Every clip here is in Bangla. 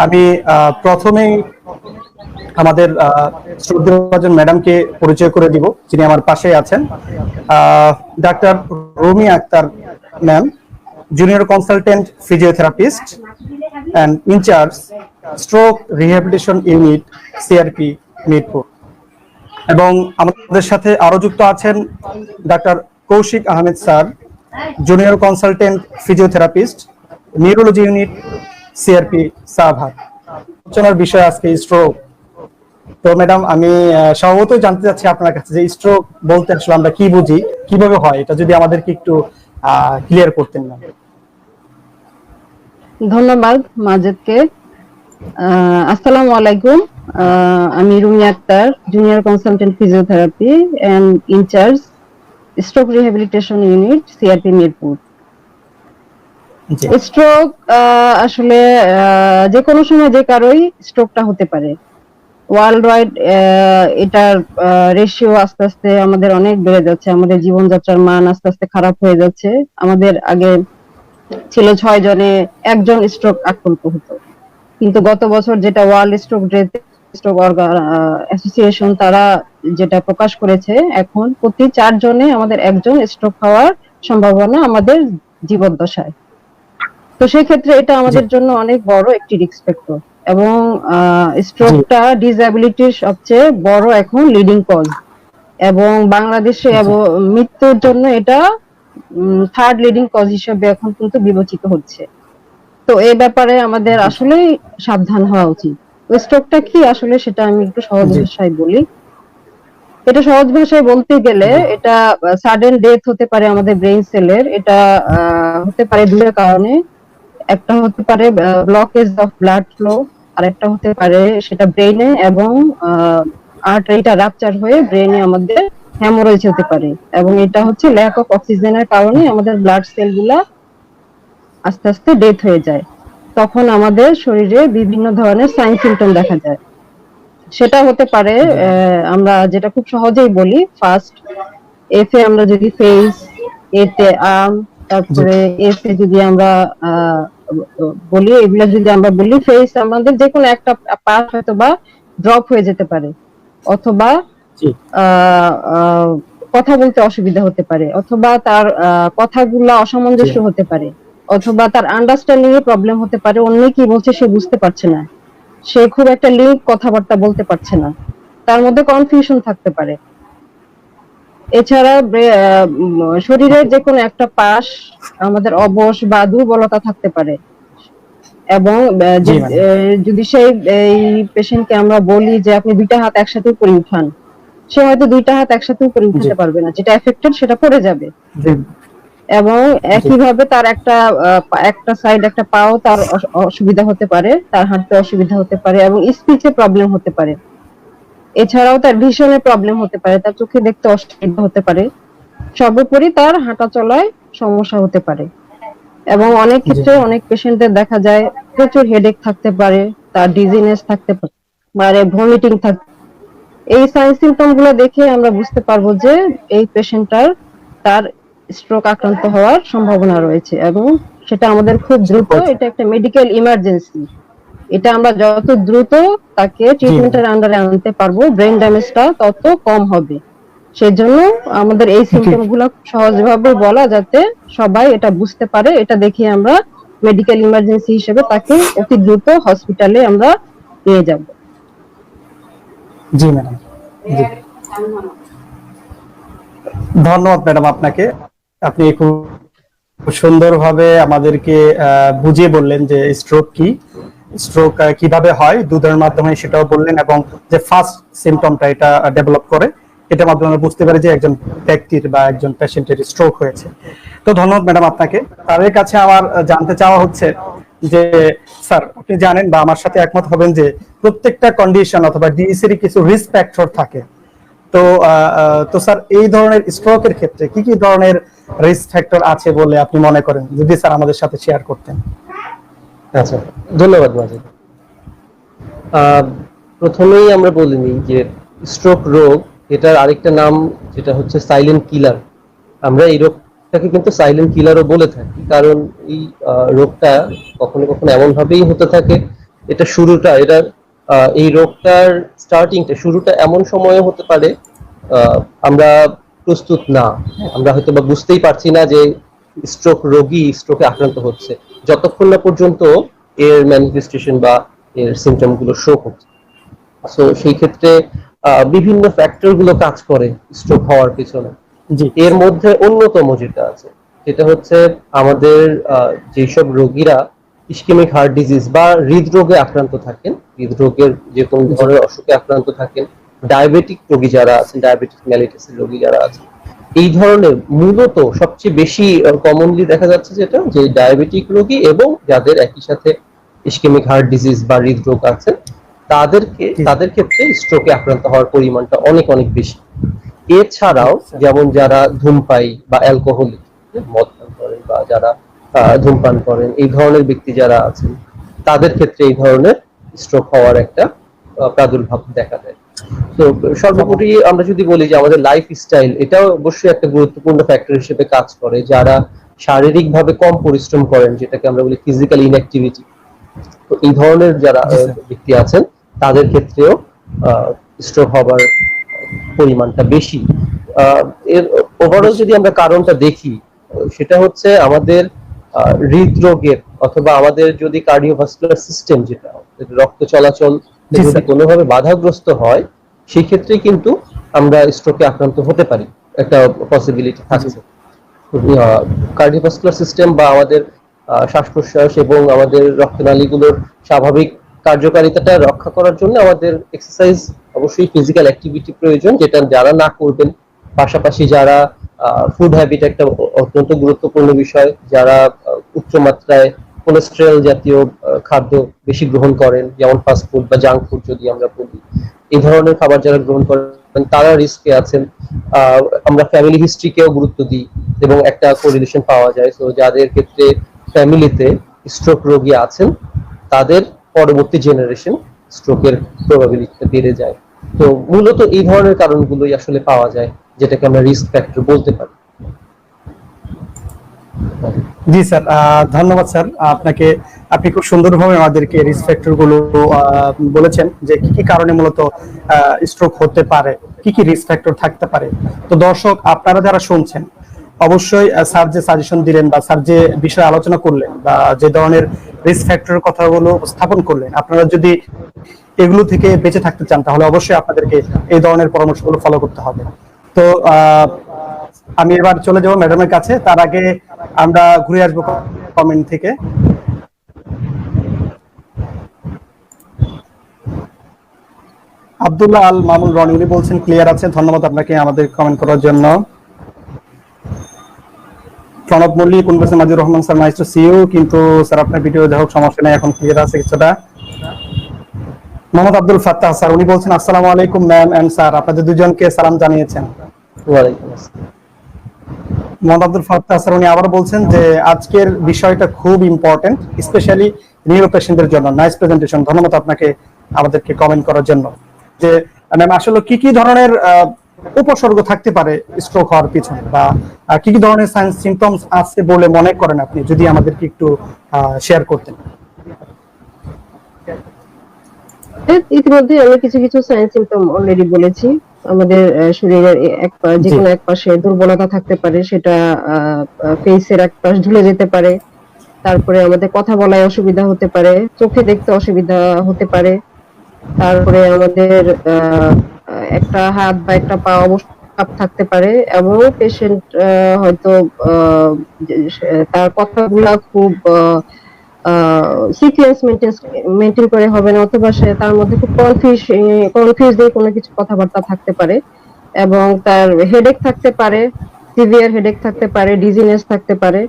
আমি প্রথমেই আমাদের শ্রদ্ধেয় ম্যাডামকে পরিচয় করে দিব, যিনি আমার পাশে আছেন। Doctor Rumi Akter ma'am, junior consultant physiotherapist and incharge stroke rehabilitation unit, CRP, Mirpur. এবং আমাদের সাথে আরো যুক্ত আছেন doctor Koushik Ahmed sir, junior consultant physiotherapist, neurology unit, CRP, Savar. আলোচনার বিষয় আজকে স্ট্রোক। তো ম্যাডাম, আমি স্বভাবতই জানতে চাচ্ছি আপনার কাছে যে স্ট্রোক বলতে আসলে আমরা কি বুঝি, কিভাবে হয়, এটা যদি আমাদেরকে একটু ক্লিয়ার করতেন না। ধন্যবাদ মাজেদকে। আসসালামু আলাইকুম। আমি Rumi Akter, junior consultant physiotherapy and incharge stroke rehabilitation unit, CRP, Mirpur. Stroke আসলে যে কোনো সময় যে কারোই স্ট্রোকটা হতে পারে। ওয়ার্ল্ড ওয়াইড এটার রেশিও আস্তে আস্তে আমাদের অনেক বেড়ে যাচ্ছে, আমাদের জীবনযাত্রার মান আস্তে আস্তে খারাপ হয়ে যাচ্ছে। আমাদের আগে ছিল 6 জনে 1 জন স্ট্রোক আক্রান্ত হতো, কিন্তু গত বছর যেটা ওয়ার্ল্ড স্ট্রোক অ্যাসোসিয়েশন তারা যেটা প্রকাশ করেছে, এখন প্রতি 4 জনে আমাদের 1 জন স্ট্রোক হওয়ার সম্ভাবনা আমাদের জীবদ্দশায়। তো সেই ক্ষেত্রে এটা আমাদের জন্য অনেক বড় একটি রিস্ক ফ্যাক্টর, এবং স্ট্রোকটা ডিসএবিলিটির সবচেয়ে বড় এখন লিডিং কজ, এবং বাংলাদেশে মৃত্যুর জন্য এটা 3rd লিডিং কজ হিসেবে এখন কিন্তু বিবেচিত হচ্ছে। তো এই ব্যাপারে আমাদের আসলে সাবধান হওয়া উচিত। স্ট্রোকটা কি আসলে সেটা আমি একটু সহজ ভাষায় বলি। এটা সহজ ভাষায় বলতে গেলে এটা সাডেন ডেথ হতে পারে আমাদের ব্রেইন সেলের। এটা হতে পারে দুটো কারণে। একটা হতে পারে ব্লকেজ অফ ব্লাড ফ্লো, আর একটা হতে পারে সেটা ব্রেইনে এবং আর্টারিটা রাপচার হয়ে ব্রেইনে আমাদের হেমোরেজ হতে পারে, এবং এটা হচ্ছে ল্যাক অফ অক্সিজেনের কারণে আমাদের ব্লাড সেলগুলা আস্তে আস্তে ডেথ হয়ে যায়। তখন আমাদের শরীরে বিভিন্ন ধরনের সাইন সিম্পটম দেখা যায়। সেটা হতে পারে আমরা যেটা খুব সহজেই বলি, ফার্স্ট এফ এ আমরা যদি ফেস, এ তে আর্ম, তারপরে এফ এ যদি আমরা বলি, এগুলা যদি আমরা বলি, ফেস আমাদের যে কোনো একটা পার্ট হয়তো বা ড্রপ হয়ে যেতে পারে, অথবা কথা বলতে অসুবিধা হতে পারে, অথবা তার কথাগুলা অসামঞ্জস্য হতে পারে, অথবা তার আন্ডারস্ট্যান্ডিং এ প্রবলেম হতে পারে, অন্য কি বলছে সে বুঝতে পারছে না, সে খুব একটা লিঙ্ক কথাবার্তা বলতে পারছে না, তার মধ্যে কনফিউশন থাকতে পারে। এছাড়া শরীরের যে কোনো একটা পাশ আমাদের অবশ বা দুর্বলতা থাকতে পারে, এবং যদি সেই পেশেন্টকে আমরা বলি যে আপনি 2টা হাত একসাথে উপরে উঠান, সে হয়তো 2টা হাত একসাথে উপরে উঠাতে পারবে না, যেটা এফেক্টেড সেটা পড়ে যাবে। এবং একইভাবে তার একটা সাইড, একটা পাও তার অসুবিধা হতে পারে, তার হাঁটতে অসুবিধা হতে পারে, এবং স্পিচে প্রবলেম হতে পারে। এছাড়াও তার ভিশনে প্রবলেম হতে পারে, তার চোখে দেখতে অসুবিধা হতে পারে, সর্বোপরি তার হাঁটা চলায় সমস্যা হতে পারে। এবং অনেক ক্ষেত্রে অনেক পেশেন্টদের দেখা যায় প্রচুর হেডেক থাকতে পারে, তার ডিজিনেস থাকতে পারে, ভমিটিং থাকতে। এই সাইন সিম্পটম গুলো দেখে আমরা বুঝতে পারবো যে এই পেশেন্টটার তার স্ট্রোক আক্রান্ত হওয়ার সম্ভাবনা রয়েছে, এবং সেটা আমাদের খুব দ্রুত, এটা একটা মেডিকেল ইমার্জেন্সি। এটা আমরা যত দ্রুত তাকে ট্রিটমেন্টের আন্ডারে আনতে পারবো, ব্রেন ড্যামেজটা তত কম হবে। সেজন্য আমাদের এই সিম্পটম গুলো সহজভাবে বলা, যাতে সবাই এটা বুঝতে পারে। এটা দেখে আমরা মেডিকেল ইমার্জেন্সি হিসেবে তাকে অতি দ্রুত হসপিটালে আমরা নিয়ে যাব। জি ম্যাডাম, ধন্যবাদ ম্যাডাম আপনাকে। আপনি খুব সুন্দরভাবে আমাদেরকে বুঝিয়ে বললেন যে স্ট্রোক কি, স্ট্রোক কিভাবে হয়, দুধের মাধ্যমে সেটাও বললেন, এবং যে ফার্স্ট সিম্পটমটা এটা ডেভেলপ করে, এটার মাধ্যমে আমরা বুঝতে পারি যে একজন ব্যক্তির বা একজন পেশেন্টের স্ট্রোক হয়েছে। তো ধন্যবাদ ম্যাডাম আপনাকে। তাদের কাছে আমার জানতে চাওয়া হচ্ছে যে স্যার, আপনি জানেন বা আমার সাথে একমত হবেন যে প্রত্যেকটা কন্ডিশন অথবা ডিএসির কিছু রিস্ক ফ্যাক্টর থাকে। তো স্যার, এই ধরনের স্ট্রোকের ক্ষেত্রে কি কি ধরনের রিস্ক ফ্যাক্টর আছে বলে আপনি মনে করেন, যদি স্যার আমাদের সাথে শেয়ার করতেন। আচ্ছা, ধন্যবাদ মাজেদ। প্রথমেই আমরা বলে নিই যে স্ট্রোক রোগ, এটার আরেকটা নাম যেটা হচ্ছে সাইলেন্ট কিলার। আমরা এই রোগটাকে কিন্তু সাইলেন্ট কিলারও বলে থাকি, কারণ এই রোগটা কখনো কখনো এমন ভাবেই হতে থাকে এটা শুরুটা এটা এই রোগটার স্টার্টিংটা শুরুটা এমন সময়ে হতে পারে আমরা প্রস্তুত না, আমরা হয়তো বা বুঝতেই পারছি না যে রোগী স্ট্রোকে আক্রান্ত হচ্ছে, যতক্ষণ না পর্যন্ত এর ম্যানিফেস্টেশন বা এর সিমটম গুলো শো করছে। সো সেই ক্ষেত্রে বিভিন্ন ফ্যাক্টর গুলো কাজ করে স্ট্রোক হওয়ার পিছনে। জি এর মধ্যে অন্যতম যেটা আছে সেটা হচ্ছে আমাদের যেসব রোগীরা ইসকেমিক হার্ট ডিজিজ বা হৃদরোগে আক্রান্ত থাকেন, হৃদরোগের যে কোনো ধরনের অসুখে আক্রান্ত থাকেন, ডায়াবেটিক রোগী যারা আছেন, ডায়াবেটিক মেলিটাসের রোগী যারা আছেন, এই ধরনের মূলত সবচেয়ে বেশি কমনলি দেখা যাচ্ছে যেটা যে ডায়াবেটিক রোগী এবং যাদের একই সাথে ইসকেমিক হার্ট ডিজিজ বা হৃদরোগ আছে তাদের ক্ষেত্রে স্ট্রোকে আক্রান্ত হওয়ার পরিমাণটা অনেক অনেক বেশি। এছাড়াও যেমন যারা ধূমপায়ী বা অ্যালকোহলিক, মদ পান করেন বা যারা ধূমপান করেন, এই ধরনের ব্যক্তি যারা আছেন তাদের ক্ষেত্রে এই ধরনের স্ট্রোক হওয়ার একটা প্রাদুর্ভাব দেখা দেয়। তো সর্বোপরি আমরা যদি বলি যে আমাদের লাইফ স্টাইল, এটাও অবশ্যই একটা গুরুত্বপূর্ণ ফ্যাক্টর হিসেবে কাজ করে। যারা শারীরিকভাবে কম পরিশ্রম করেন, যেটাকে আমরা বলি ফিজিক্যাল ইনঅ্যাক্টিভিটি, তো এই ধরনের যারা ব্যক্তি আছেন তাদের ক্ষেত্রেও স্ট্রোক হবার পরিমাণটা বেশি। এর ওভারঅল যদি আমরা কারণটা দেখি, সেটা হচ্ছে আমাদের হৃদরোগের অথবা আমাদের যদি কার্ডিওভাস্কুলার সিস্টেম, যেটা রক্ত চলাচল যদি কোনোভাবে বাধাগ্রস্ত হয়, সেই ক্ষেত্রে কিন্তু আমরা স্ট্রোকে আক্রান্ত হতে পারি, একটা পসিবিলিটি থাকছে। কার্ডিওভাস্কুলার সিস্টেম বা আমাদের শ্বাস প্রশ্বাস এবং আমাদের রক্তনালীগুলোর স্বাভাবিক কার্যকারিতাটা রক্ষা করার জন্য আমাদের এক্সারসাইজ, অবশ্যই ফিজিক্যাল অ্যাক্টিভিটি প্রয়োজন, যেটা যারা না করবেন, পাশাপাশি যারা ফুড হ্যাবিট একটা অত্যন্ত গুরুত্বপূর্ণ বিষয়, যারা উচ্চ মাত্রায় কোলেস্টেরল জাতীয় খাদ্য বেশি গ্রহণ করেন, যেমন ফাস্ট ফুড বা জাঙ্ক ফুড যদি আমরা বলি, এই ধরনের খাবার যারা গ্রহণ করেন তারা রিস্কে আছেন। আমরা ফ্যামিলি হিস্ট্রিকেও গুরুত্ব দিই এবং একটা কোরিলেশন পাওয়া যায়। তো যাদের ক্ষেত্রে ফ্যামিলিতে স্ট্রোক রোগী আছেন তাদের পরবর্তী জেনারেশন স্ট্রোকের প্রবাবিলিটিটা বেড়ে যায়। তো মূলত এই ধরনের কারণগুলোই আসলে পাওয়া যায়, যেটাকে আমরা রিস্ক ফ্যাক্টর বলতে পারি। জি স্যার, ধন্যবাদ স্যার আপনাকে। আপনি খুব সুন্দরভাবে আমাদেরকে রিস্ক ফ্যাক্টর গুলো বলেছেন যে কি কি কারণে মূলত স্ট্রোক হতে পারে, কি কি রিস্ক ফ্যাক্টর থাকতে পারে। তো দর্শক আপনারা যারা শুনছেন, অবশ্যই স্যার যে সাজেশন দিলেন বা স্যার যে বিষয়ে আলোচনা করলেন বা যে ধরনের রিস্ক ফ্যাক্টরের কথাগুলো উপস্থাপন করলেন, আপনারা যদি এগুলো থেকে বেঁচে থাকতে চান তাহলে অবশ্যই আপনাদেরকে এই ধরনের পরামর্শগুলো ফলো করতে হবে। তো আমি এবার চলে যাব ম্যাডামের কাছে, তার আগে আমরা ঘুরে আসবো কমেন্ট থেকে। আব্দুল্লাহ আল মামুন রনি, উনি বলছেন ক্লিয়ার আছে, ধন্যবাদ আপনাকে আমাদের কমেন্ট করার জন্য। প্রণব মল্লিক কোন বলছেন Majidur Rahman sir nice to see you, কিন্তু স্যার আপনার ভিডিও যাই হোক সমস্যা নেই, এখন ক্লিয়ার আছে কিছুটা। মোহাম্মদ আব্দুল ফাত্তাহ স্যার, উনি বলছেন আসসালামু আলাইকুম ম্যাম এন্ড স্যার, আপনাদের দুজনকে সালাম জানিয়েছেন। ওয়ালাইকুম আসসালাম। মোহাম্মদ আব্দুল ফাত্তাহ স্যার উনি আবার বলছেন যে আজকের বিষয়টা খুব ইম্পর্টেন্ট, স্পেশালি নিউরো পেশেন্টদের জন্য। নাইস প্রেজেন্টেশন, ধন্যবাদ আপনাকে আমাদেরকে কমেন্ট করার জন্য। যে ম্যাম আসলে কি কি ধরনের উপসর্গ থাকতে পারে স্ট্রোক হওয়ার পিছনে, বা কি কি ধরনের সাইন সিম্পটমস আছে বলে মনে করেন আপনি, যদি আমাদেরকে একটু শেয়ার করতেন। ইতিমধ্যে আমি কিছু কিছু সাইন সিম্পটম অলরেডি বলেছি। আমাদের শরীরের যে কোনো এক পাশে দুর্বলতা থাকতে পারে, সেটা ফেসের এক পাশ ঝুলে যেতে পারে। তারপরে আমাদের কথা বলায় অসুবিধা হতে পারে, চোখে দেখতে অসুবিধা হতে পারে। তারপরে আমাদের একটা হাত বা একটা পা অবশ্যই চাপ থাকতে পারে, এবং পেশেন্ট হয়তো তার কথাগুলা খুব সিকোয়েন্স মেনটেন করে হবে না, অথবা সে তার মধ্যে খুব কনফিউজ দিয়ে কোনো কিছু কথাবার্তা থাকতে পারে, এবং তার হেডেক থাকতে পারে, সিভিয়ার হেডেক থাকতে পারে, ডিজিনেস থাকতে পারে,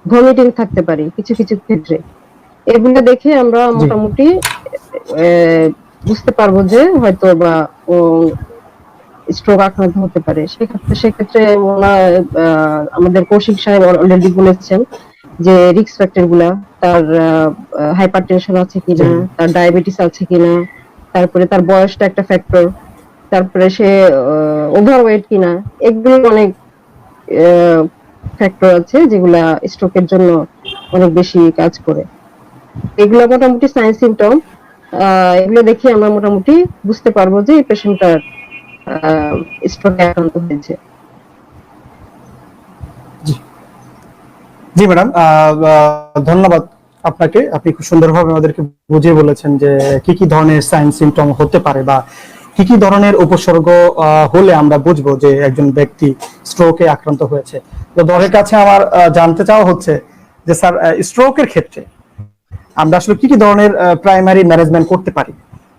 ভমিটিং থাকতে পারে কিছু কিছু ক্ষেত্রে। এগুলো দেখে আমরা মোটামুটি বুঝতে পারবো যে হয়তো বা স্ট্রোক আক্রান্ত হতে পারে। সেক্ষেত্রে আমাদের কৌশিক সাহেব অলরেডি বলেছেন যে রিস্ক ফ্যাক্টর গুলা, তার হাইপারটেনশন আছে কিনা, তার ডায়াবেটিস আছে কিনা, তারপরে তার বয়সটা একটা ফ্যাক্টর, তারপরে সে ওভারওয়েট কিনা, এগুলো অনেক ফ্যাক্টর আছে যেগুলা স্ট্রোকের জন্য অনেক বেশি কাজ করে। এগুলো মোটামুটি সাইন সিম্পটম। এগুলো দেখে আমরা মোটামুটি বুঝতে পারবো যে এই পেশেন্টটার স্ট্রোকে আক্রান্ত হয়েছে। জি ম্যাডাম, ধন্যবাদ আপনাকে। আপনি খুব সুন্দরভাবে আমাদেরকে বুঝিয়ে বলেছেন যে কি কি ধরনের সাইন সিমটম হতে পারে বা কি কি ধরনের উপসর্গ হলে আমরা বুঝবো যে একজন ব্যক্তি স্ট্রোকে আক্রান্ত হয়েছে। তো দলের কাছে আমার জানতে চাওয়া হচ্ছে যে স্যার, স্ট্রোকের ক্ষেত্রে আমরা আসলে কি কি ধরনের প্রাইমারি ম্যানেজমেন্ট করতে পারি,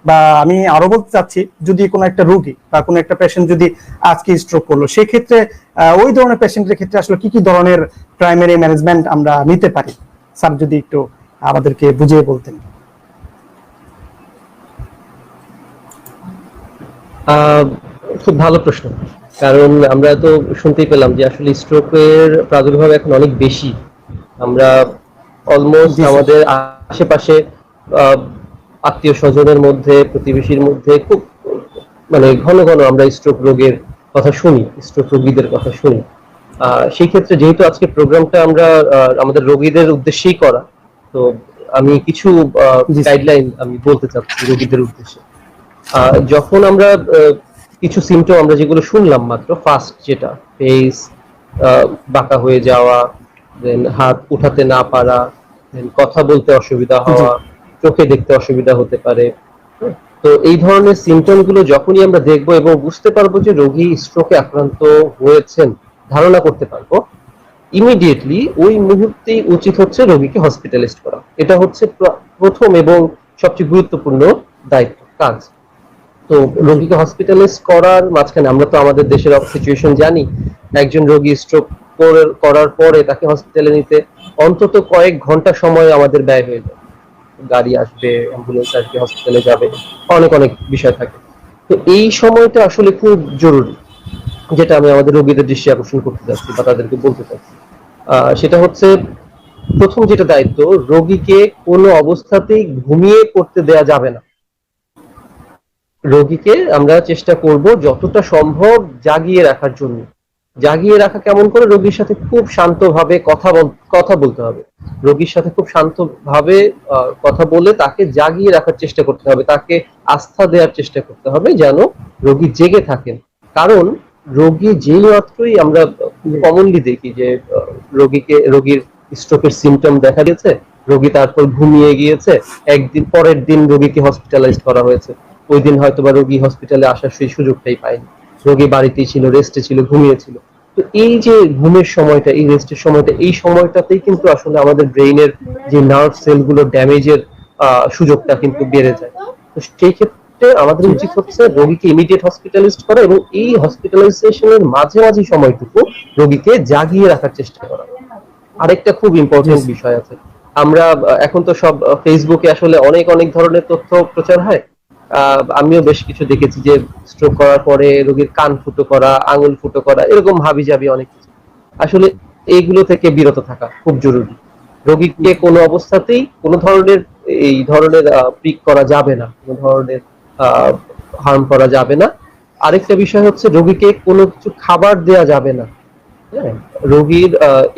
বা আমি আরো বলতে চাচ্ছি, যদি কোনো একটা রোগী বা কোনো একটা পেশেন্ট যদি আজকে স্ট্রোক করলো, সেই ক্ষেত্রে ওই ধরনের পেশেন্টের ক্ষেত্রে আসলে কি কি ধরনের প্রাইমারি ম্যানেজমেন্ট আমরা নিতে পারি, স্যার যদি একটু আমাদেরকে বুঝিয়ে বলতেন। খুব ভালো প্রশ্ন, কারণ আমরা তো শুনতেই পেলাম যে আসলে স্ট্রোকের প্রাদুর্ভাব এখন অনেক বেশি। আমরা অলমোস্ট জি স্যার। আমাদের আশেপাশে আত্মীয় স্বজনের মধ্যে, প্রতিবেশীর মধ্যে খুব মানে ঘন ঘন আমরা স্ট্রোক রোগের কথা শুনি, স্ট্রোক রোগীদের কথা শুনি। সেই ক্ষেত্রে যেহেতু আজকে প্রোগ্রামটা আমরা আমাদের রোগীদের উদ্দেশ্যেই করা, তো আমি কিছু জি স্যার। গাইডলাইন আমি বলতে চাচ্ছি রোগীদের উদ্দেশ্যে। যখন আমরা কিছু সিমটম আমরা যেগুলো শুনলাম মাত্র, ফার্স্ট যেটা ফেস বাঁকা হয়ে যাওয়া, দেন হাত উঠাতে না পারা, দেন কথা বলতে অসুবিধা জি হওয়া, চোখে দেখতে অসুবিধা হতে পারে। তো এই ধরনের সিমটম গুলো যখনই আমরা দেখবো এবং বুঝতে পারবো যে রোগী স্ট্রোকে আক্রান্ত হয়েছেন, ধারণা করতে পারবো, ইমিডিয়েটলি ওই মুহূর্তেই উচিত হচ্ছে রোগীকে হসপিটালাইজড করা। এটা হচ্ছে প্রথম এবং সবচেয়ে গুরুত্বপূর্ণ দায়িত্ব, কাজ। তো রোগীকে হসপিটালাইজ করার মাঝখানে আমরা তো আমাদের দেশের সিচুয়েশন জানি, একজন রোগী স্ট্রোক করার পরে তাকে হসপিটালে নিতে অন্তত কয়েক ঘন্টা সময় আমাদের ব্যয় হয়ে যায়। গাড়ি আসবে, অ্যাম্বুলেন্স আসবে, হসপিটালে যাবে, অনেক অনেক বিষয় থাকে। তো এই সময়টা আসলে খুব জরুরি, যেটা আমি আমাদের রোগীদের দৃষ্টি আকর্ষণ করতে চাচ্ছি বা তাদেরকে বলতে চাচ্ছি। সেটা হচ্ছে প্রথম যেটা দায়িত্ব, রোগীকে কোনো অবস্থাতেই ঘুমিয়ে পড়তে দেয়া যাবে না। রোগীকে আমরা চেষ্টা করব যতটা সম্ভব জাগিয়ে রাখার জন্য। জাগিয়ে রাখা কেমন করে? রোগীর সাথে খুব শান্তভাবে কথা বলতে হবে। রোগীর সাথে খুব শান্তভাবে কথা বলে তাকে জাগিয়ে রাখার চেষ্টা করতে হবে, তাকে আস্থা দেওয়ার চেষ্টা করতে হবে যেন রোগী জেগে থাকেন। কারণ রোগী যেই মাত্রই আমরা কমনলি দেখি যে রোগীর স্ট্রোকের সিমটম দেখা দিয়েছে, রোগী তারপর ঘুমিয়ে গিয়েছে, একদিন পরের দিন রোগীকে হসপিটালাইজড করা হয়েছে, ওই দিন হয়তো বা রোগী হসপিটালে আসার সেই সুযোগটাই পায়নি, রোগী বাড়িতেই ছিল, রেস্টে ছিল, ঘুমিয়েছিল। তো এই যে ঘুমের সময়টা, এই রেস্টের সময়টা, এই সময়টাতেই কিন্তু আসলে আমাদের ব্রেইনের যে নার্ভ সেলগুলো ড্যামেজের সুযোগটা কিন্তু বেড়ে যায়। তো সেই ক্ষেত্রে আমাদের উচিত হচ্ছে রোগীকে ইমিডিয়েট হসপিটালাইজড করা এবং এই হসপিটালাইজেশনের মাঝামাঝি সময়টুকু রোগীকে জাগিয়ে রাখার চেষ্টা করা। আরেকটা খুব ইম্পর্টেন্ট বিষয় আছে, আমরা এখন তো সব ফেসবুকে আসলে অনেক অনেক ধরনের তথ্য প্রচার হয়। আমিও বেশ কিছু দেখেছি যে স্ট্রোক করার পরে রোগীর কান ফুটো করা, আঙুল ফুটো করা, এরকম হাবিজাবি অনেক কিছু। আসলে এইগুলো থেকে বিরত থাকা খুব জরুরি। রোগীকে কোনো অবস্থাতেই কোনো ধরনের এই ধরনের পিক করা যাবে না, কোনো ধরনের হার্ম করা যাবে না। আরেকটা বিষয় হচ্ছে রোগীকে কোনো কিছু খাবার দেয়া যাবে না। হ্যাঁ, রোগীর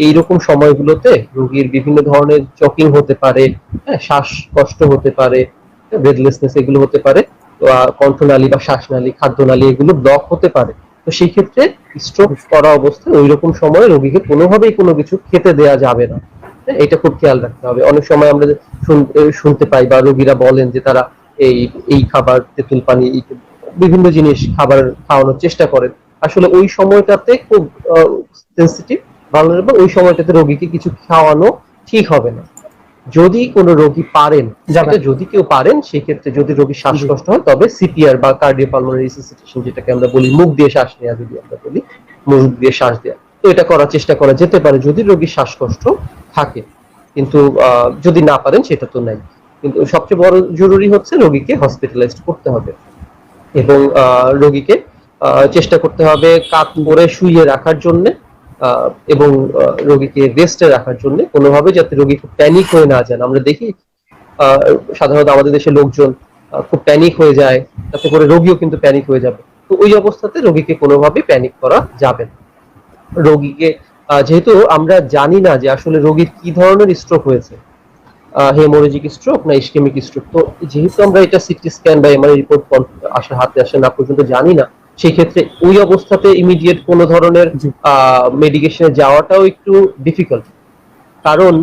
এইরকম সময়গুলোতে রোগীর বিভিন্ন ধরনের চকিং হতে পারে, হ্যাঁ, শ্বাসকষ্ট হতে পারে, ব্রেথলেসনেস এগুলো হতে পারে, কণ্ঠনালী বা শ্বাসনালী, খাদ্যনালী এগুলো ব্লক হতে পারে। তো সেই ক্ষেত্রে স্ট্রোক করা অবস্থায় ওই রকম সময় রোগীকে কোনোভাবেই কোনো কিছু খেতে দেয়া যাবে না। হ্যাঁ, এটা খুব খেয়াল রাখতে হবে। অনেক সময় আমরা শুনতে পাই বা রোগীরা বলেন যে তারা এই এই খাবার, তেঁতুল পানি, বিভিন্ন জিনিস খাবার খাওয়ানোর চেষ্টা করেন। আসলে ওই সময়টাতে খুব সেনসিটিভ, ভালনারেবল, ওই সময়টাতে রোগীকে কিছু খাওয়ানো ঠিক হবে না। যদি কোনো রোগী পারেন, এটা যদি কেউ পারেন, সেক্ষেত্রে যদি রোগীর শ্বাসকষ্ট হয় তবে সিপিআর বা কার্ডিওপালমোনারি রিসাসিটেশন যেটাকে আমরা বলি, মুখ দিয়ে শ্বাস নেওয়া, যদি আমরা বলি মুখ দিয়ে শ্বাস দেওয়া, তো এটা করার চেষ্টা করা যেতে পারে যদি রোগীর শ্বাসকষ্ট থাকে। কিন্তু যদি না পারেন সেটা তো নাই। কিন্তু সবচেয়ে বড় জরুরি হচ্ছে রোগীকে হসপিটালাইজড করতে হবে এবং রোগীকে চেষ্টা করতে হবে কাত করে শুইয়ে রাখার জন্য এবং রোগীকে রেস্টে রাখার জন্য, কোনোভাবে যাতে রোগী খুব প্যানিক হয়ে না যান। আমরা দেখি সাধারণত আমাদের দেশের লোকজন খুব প্যানিক হয়ে যায়, তাতে করে রোগীও কিন্তু প্যানিক হয়ে যাবে। তো ওই অবস্থাতে রোগীকে কোনোভাবে প্যানিক করা যাবে না। রোগীকে যেহেতু আমরা জানি না যে আসলে রোগীর কি ধরনের স্ট্রোক হয়েছে, হেমোরেজিক স্ট্রোক না ইসকেমিক স্ট্রোক। তো যেহেতু আমরা এটা সিটি স্ক্যান বা এমআরআই রিপোর্ট হাতে আসে না পর্যন্ত জানি না, সেই ক্ষেত্রে ওই অবস্থাতে ইমিডিয়েট কোনো ধরনের জি মেডিকেশনে যাওয়াটাও একটু ডিফিকাল্ট। কারণ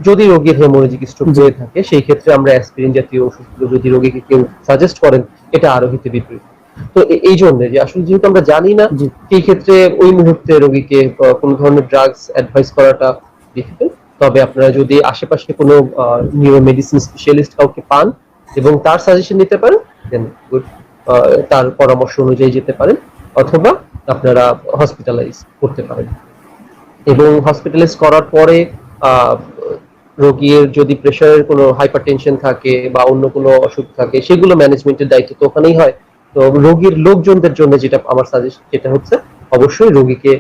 যদি রোগীর হেমোরেজিক স্ট্রোক জি হয়ে থাকে সেই ক্ষেত্রে আমরা অ্যাসপিরিন জাতীয় ওষুধগুলো যদি রোগীকে কেউ সাজেস্ট করেন, এটা আরো হিতে বিপরীত। তো এই জন্য যে আসলে যেহেতু আমরা জানি না, জি সেই ক্ষেত্রে ওই মুহূর্তে রোগীকে কোনো ধরনের ড্রাগস অ্যাডভাইস করাটা ডিফিকাল্ট। তবে আপনারা যদি আশেপাশে কোনো নিউরো মেডিসিন স্পেশালিস্ট কাউকে পান এবং তার সাজেশন নিতে পারেন, দেন গুড, তার পরামর্শ অনুযায়ী যেতে পারেন, অথবা আপনারা হসপিটালাইজ করতে পারেন। এবং হসপিটালাইজ করার পরে রোগীর যদি প্রেশারের কোনো হাইপারটেনশন থাকে বা অন্য কোনো অসুখ থাকে, সেগুলো ম্যানেজমেন্টের দায়িত্ব তো ওখানেই হয়। তো রোগীর লোকজনদের জন্য যেটা আমার সাজেশন, যেটা হচ্ছে অবশ্যই রোগীকে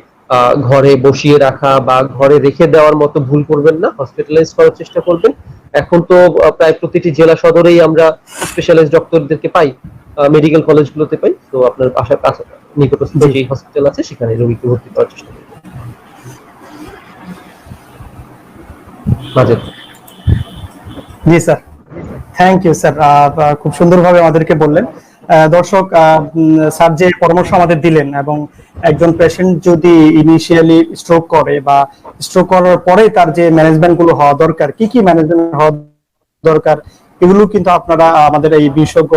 ঘরে বসিয়ে রাখা বা ঘরে রেখে দেওয়ার মতো ভুল করবেন না, হসপিটালাইজ করার চেষ্টা করবেন। এখন তো প্রায় প্রতিটি জেলা সদরেই আমরা স্পেশালাইজড ডক্টরদেরকে পাই, মেডিকেল কলেজগুলোতে পাই। তো আপনার বাসার কাছে নিকটস্থ জি যে হসপিটাল আছে সেখানে রোগীকে ভর্তি করার চেষ্টা করবেন। মাজেদ। জি স্যার, থ্যাংক ইউ স্যার, খুব সুন্দরভাবে আমাদেরকে বললেন। দর্শক, স্যার যে পরামর্শ আমাদের দিলেন, এবং একজন পেশেন্ট যদি ইনিশিয়ালি স্ট্রোক করে বা স্ট্রোক করার পরে তার যে ম্যানেজমেন্ট গুলো হওয়া দরকার, কি কি ম্যানেজমেন্ট হওয়া দরকার, এগুলো কিন্তু আপনারা আমাদের এই বিশেষজ্ঞ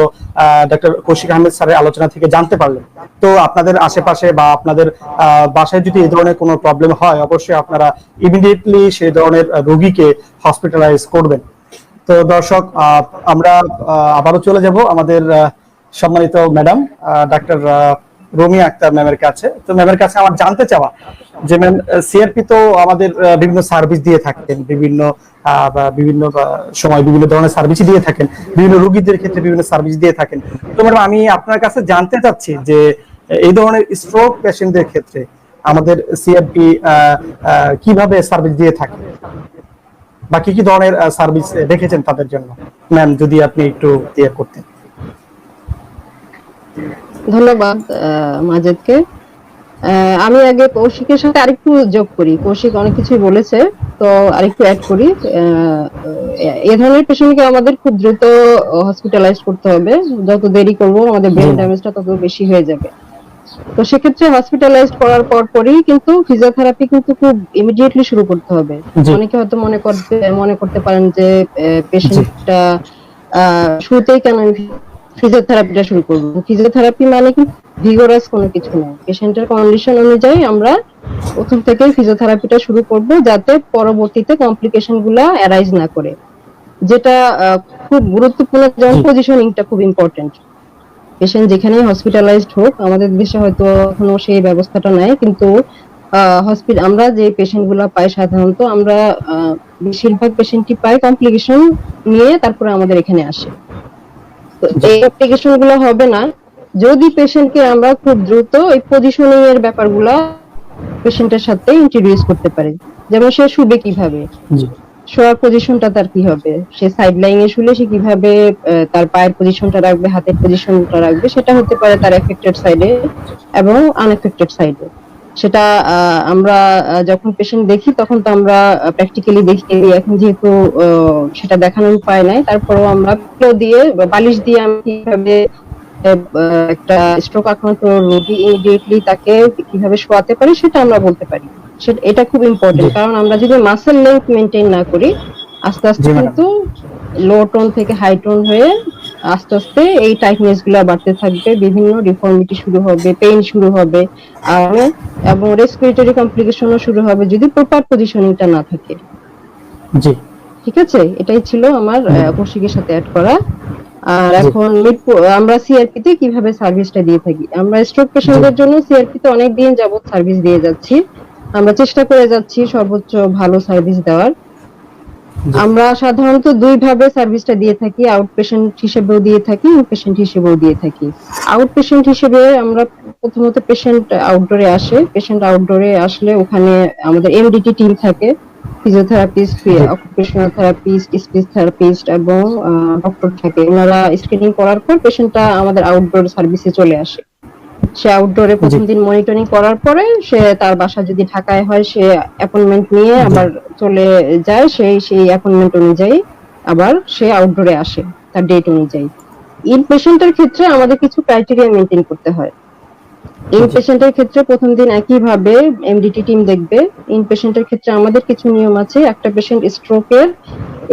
ডক্টর কৌশিক আহমেদ স্যারের আলোচনা থেকে জানতে পারলেন। তো আপনাদের আশেপাশে বা আপনাদের বাসায় যদি এই ধরনের কোনো প্রবলেম হয়, অবশ্যই আপনারা ইমিডিয়েটলি সেই ধরনের রোগীকে হসপিটালাইজ করবেন। তো দর্শক, আমরা আবারও চলে যাব আমাদের সম্মানিত ম্যাডাম ডাক্তার রুমি আক্তার ম্যামের কাছে। তো ম্যামের কাছে আমার জানতে চাওয়া যে ম্যাম, সিআরপি তো আমাদের বিভিন্ন সার্ভিস দিয়ে থাকেন, বিভিন্ন সময় বিভিন্ন ধরনের সার্ভিস দিয়ে থাকেন, বিভিন্ন রোগীদের ক্ষেত্রে বিভিন্ন সার্ভিস দিয়ে থাকেন। তো ম্যাডাম, আমি আপনার কাছে জানতে চাচ্ছি যে এই ধরনের স্ট্রোক পেশেন্টদের ক্ষেত্রে আমাদের সিআরপি কিভাবে সার্ভিস দিয়ে থাকে, বা কি কি ধরনের সার্ভিস রেখেছেন তাদের জন্য, ম্যাম যদি আপনি একটু ক্লিয়ার করতেন। ধন্যবাদ মাজেদকে। আমি আগে কৌশিকের সাথে আরেকটু যোগ করি, কৌশিক অনেক কিছুই বলেছে, তো আরেকটু অ্যাড করি। এই ধরনের পেশেন্টকে আমাদের খুব দ্রুত হসপিটালাইজ করতে হবে। যত দেরি করব আমাদের ব্রেন ড্যামেজটা তত বেশি হয়ে যাবে। তো সেক্ষেত্রে হসপিটালাইজ করার পরই কিন্তু ফিজিওথেরাপি কিন্তু খুব ইমিডিয়েটলি শুরু করতে হবে। অনেকে হয়তো মনে করতে পারেন যে পেশেন্টটা শুরুতেই কেন ফিজিওথেরাপিটা শুরু করব। ফিজিওথেরাপি মানে কি ভিগোরাস কোনো কিছু না, পেশেন্টের কন্ডিশন অনুযায়ী আমরা প্রথম থেকেই ফিজিওথেরাপিটা শুরু করব, যাতে পরবর্তীতে কমপ্লিকেশন গুলা অ্যারাইজ না করে। যেটা খুব গুরুত্বপূর্ণ, যেমন পজিশনিংটা খুব ইম্পর্টেন্ট। পেশেন্ট যেখানেই হসপিটালাইজড হোক, আমাদের দেশে হয়তো এখনো সেই ব্যবস্থাটা নাই, কিন্তু আমরা যে পেশেন্ট গুলা পাই সাধারণত, আমরা বেশিরভাগ পেশেন্টই পাই কমপ্লিকেশন নিয়ে, তারপরে আমাদের এখানে আসে। তো এই কমপ্লিকেশন গুলো হবে না যদি পেশেন্টকে আমরা খুব দ্রুত এই পজিশনিং এর ব্যাপারগুলা পেশেন্টের সাথে ইন্ট্রোডিউস করতে পারি। যেমন সে শুবে কিভাবে, শোয়ার পজিশনটা তার কি হবে, সে সাইড লাইনে শুলে সে কিভাবে তার পায়ের পজিশনটা রাখবে, হাতের পজিশনটা রাখবে, সেটা হতে পারে তার এফেক্টেড সাইডে এবং আনএফেক্টেড সাইডে। সেটা আমরা যখন পেশেন্ট দেখি তখন তো আমরা প্র্যাকটিক্যালি দেখি। এখন যেহেতু সেটা দেখানোর উপায় নাই, তারপরেও আমরা দিয়ে বালিশ দিয়ে আমি কিভাবে একটা স্ট্রোক আক্রান্ত রোগী ইমিডিয়েটলি তাকে কিভাবে শোয়াতে পারি সেটা আমরা বলতে পারি। এটা খুব ইম্পর্টেন্ট, কারণ আমরা যদি মাসেল লেন্থ মেনটেন না করি, আস্তে আস্তে কিন্তু লো টোন থেকে হাই টোন হয়ে আস্তে আস্তে এই টাইটনেস গুলা বাড়তে থাকবে, বিভিন্ন ডিফর্মিটি শুরু হবে, পেইন শুরু হবে, এবং রেসপিরেটরি কমপ্লিকেশনও শুরু হবে যদি প্রপার পজিশনিংটা না থাকে। জি, ঠিক আছে, এটাই ছিল আমার কৌশিকের সাথে অ্যাড করা। আর এখন আমরা সিআরপি তে কিভাবে সার্ভিসটা দিয়ে থাকি, আমরা স্ট্রোক পেশেন্টদের জন্য সিআরপি তে অনেক দিন যাবত সার্ভিস দিয়ে যাচ্ছি। আমরা চেষ্টা করে যাচ্ছি সর্বোচ্চ ভালো সার্ভিস দেওয়ার। আমরা সাধারণত দুই ভাবে সার্ভিসটা দিয়ে থাকি, আউট পেশেন্ট হিসেবেও দিয়ে থাকি, ইনপেশেন্ট হিসেবেও দিয়ে থাকি। আউট পেশেন্ট হিসেবে আমরা প্রথমত পেশেন্ট আউটডোরে আসলে ওখানে আমাদের এমডিটি টিম থাকে, physiotherapist, occupational therapist, speech therapist এবং ডক্টর থাকে। ওনারা স্ক্রিনিং করার পর পেশেন্টটা আমাদের আউটডোর সার্ভিসে চলে আসে। সে আউটডোরে প্রথম দিন মনিটরিং করার পরে সে তার বাসা যদি ঢাকায় হয়, সে অ্যাপয়েন্টমেন্ট নিয়ে আবার চলে যায়, সেই অ্যাপয়েন্টমেন্ট অনুযায়ী আবার সে আউটডোরে আসে তার ডেট অনুযায়ী। ইন পেশেন্টের ক্ষেত্রে আমাদের কিছু ক্রাইটেরিয়া মেনটেন করতে হয়। ইন পেশেন্টের ক্ষেত্রে প্রথম দিন একইভাবে এমডিটি টিম দেখবে। ইন পেশেন্টের ক্ষেত্রে আমাদের কিছু নিয়ম আছে। একটা পেশেন্ট স্ট্রোকের